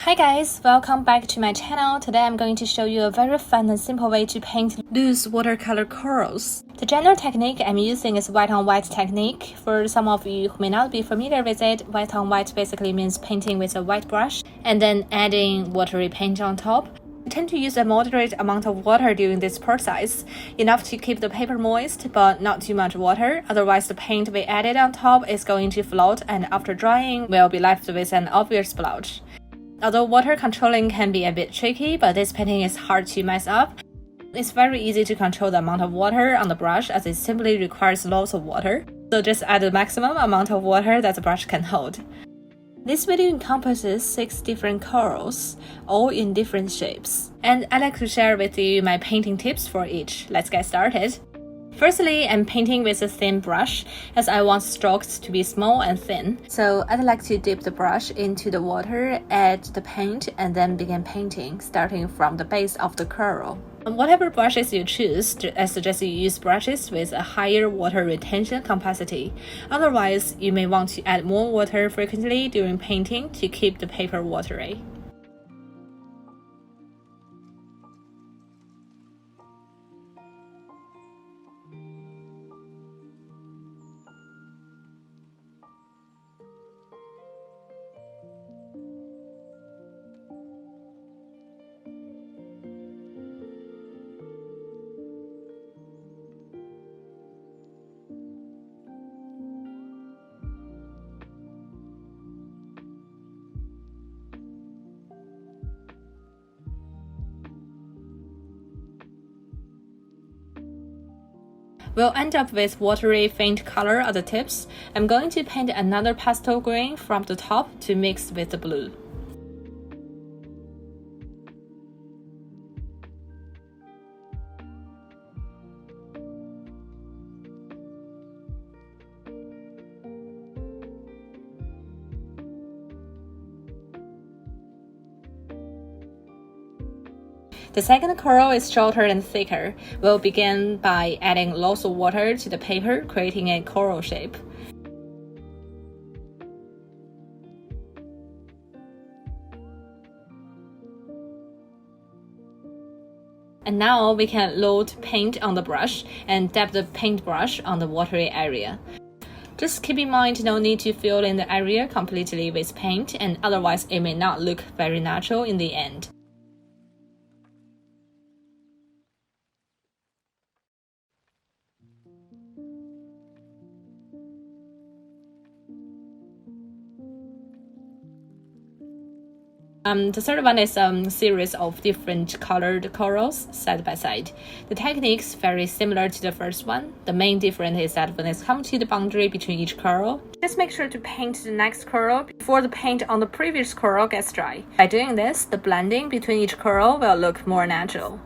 Hi guys, welcome back to my channel. Today I'm going to show you a very fun and simple way to paint loose watercolor corals. The general technique I'm using is white on white technique. For some of you who may not be familiar with it, white on white basically means painting with a white brush and then adding watery paint on top. I tend to use a moderate amount of water during this process, enough to keep the paper moist but not too much water, otherwise the paint we added on top is going to float and after drying we'll be left with an obvious splotch. Although water controlling can be a bit tricky, but this painting is hard to mess up. It's very easy to control the amount of water on the brush as it simply requires lots of water, so just add the maximum amount of water that the brush can hold. This video encompasses 6 different corals, all in different shapes, and I'd like to share with you my painting tips for each. Let's get started. Firstly, I'm painting with a thin brush as I want strokes to be small and thin. So I'd like to dip the brush into the water, add the paint, and then begin painting, starting from the base of the coral. Whatever brushes you choose, I suggest you use brushes with a higher water retention capacity. Otherwise, you may want to add more water frequently during painting to keep the paper watery. We'll end up with watery faint color at the tips. I'm going to paint another pastel green from the top to mix with the blue. The second coral is shorter and thicker. We'll begin by adding lots of water to the paper, creating a coral shape. And now we can load paint on the brush and dab the paintbrush on the watery area. Just keep in mind no need to fill in the area completely with paint, and otherwise it may not look very natural in the end. The third one is a series of different colored corals side by side. The techniques very similar to the first one. The main difference is that when it comes to the boundary between each coral, just make sure to paint the next coral before the paint on the previous coral gets dry. By doing this, the blending between each coral will look more natural.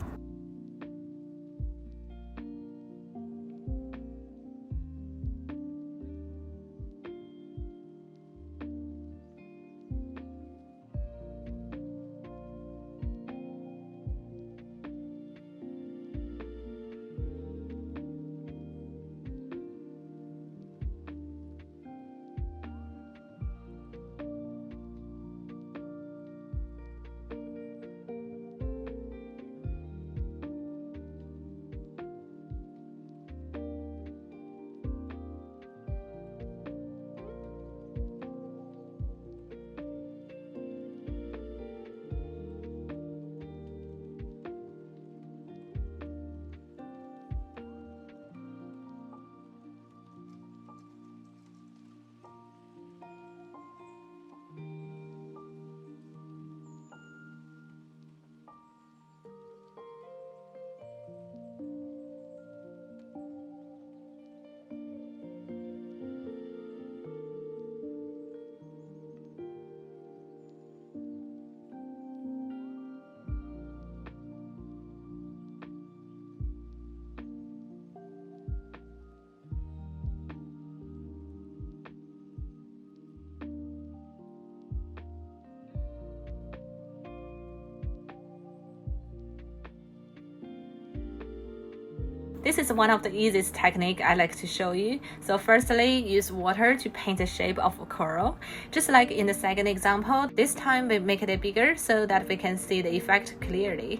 This is one of the easiest technique I like to show you. So firstly, use water to paint the shape of a coral. Just like in the second example, this time we make it bigger so that we can see the effect clearly.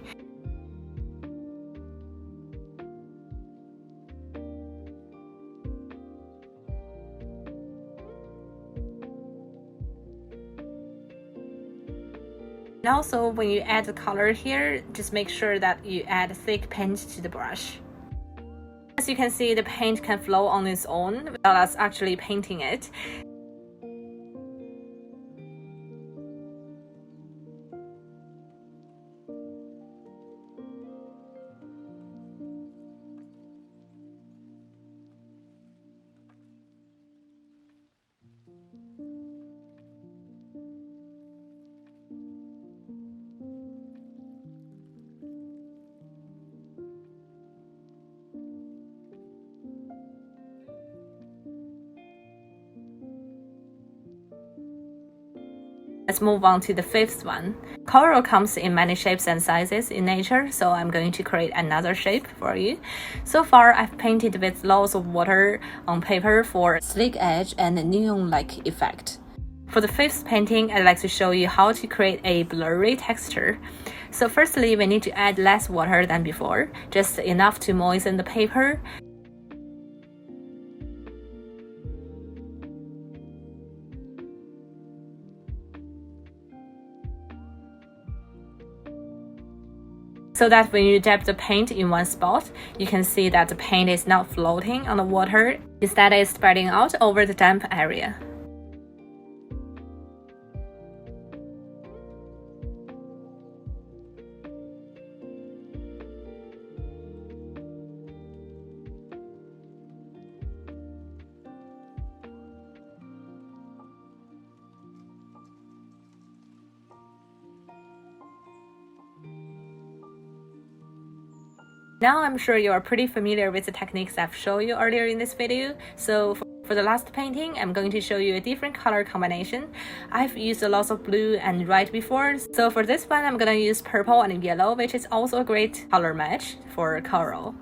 And also, when you add the color here, just make sure that you add thick paint to the brush. As you can see, the paint can flow on its own without us actually painting it. Let's move on to the fifth one. Coral comes in many shapes and sizes in nature, so I'm going to create another shape for you. So far, I've painted with lots of water on paper for sleek edge and neon-like effect. For the fifth painting, I'd like to show you how to create a blurry texture. So firstly, we need to add less water than before, just enough to moisten the paper. So that when you dab the paint in one spot, you can see that the paint is not floating on the water, instead it's spreading out over the damp area. Now I'm sure you are pretty familiar with the techniques I've shown you earlier in this video, so for the last painting, I'm going to show you a different color combination. I've used a lot of blue and red before, so for this one I'm gonna use purple and yellow, which is also a great color match for coral.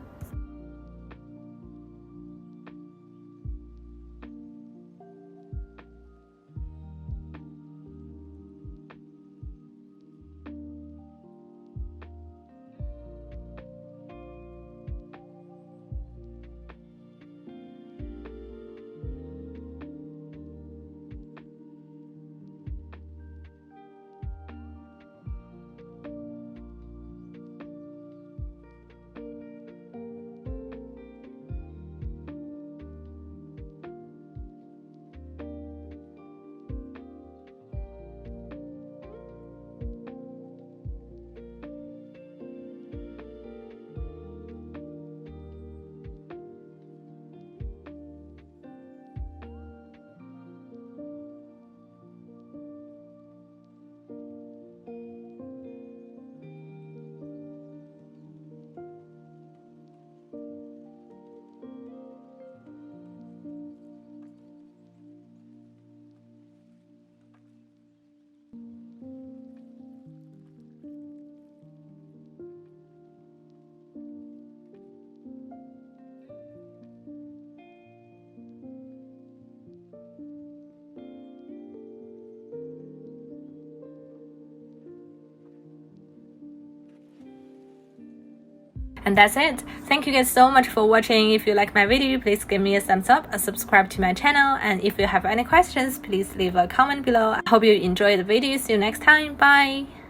And that's it. Thank you guys so much for watching. If you like my video, please give me a thumbs up and subscribe to my channel. And if you have any questions, please leave a comment below. I hope you enjoyed the video. See you next time. Bye!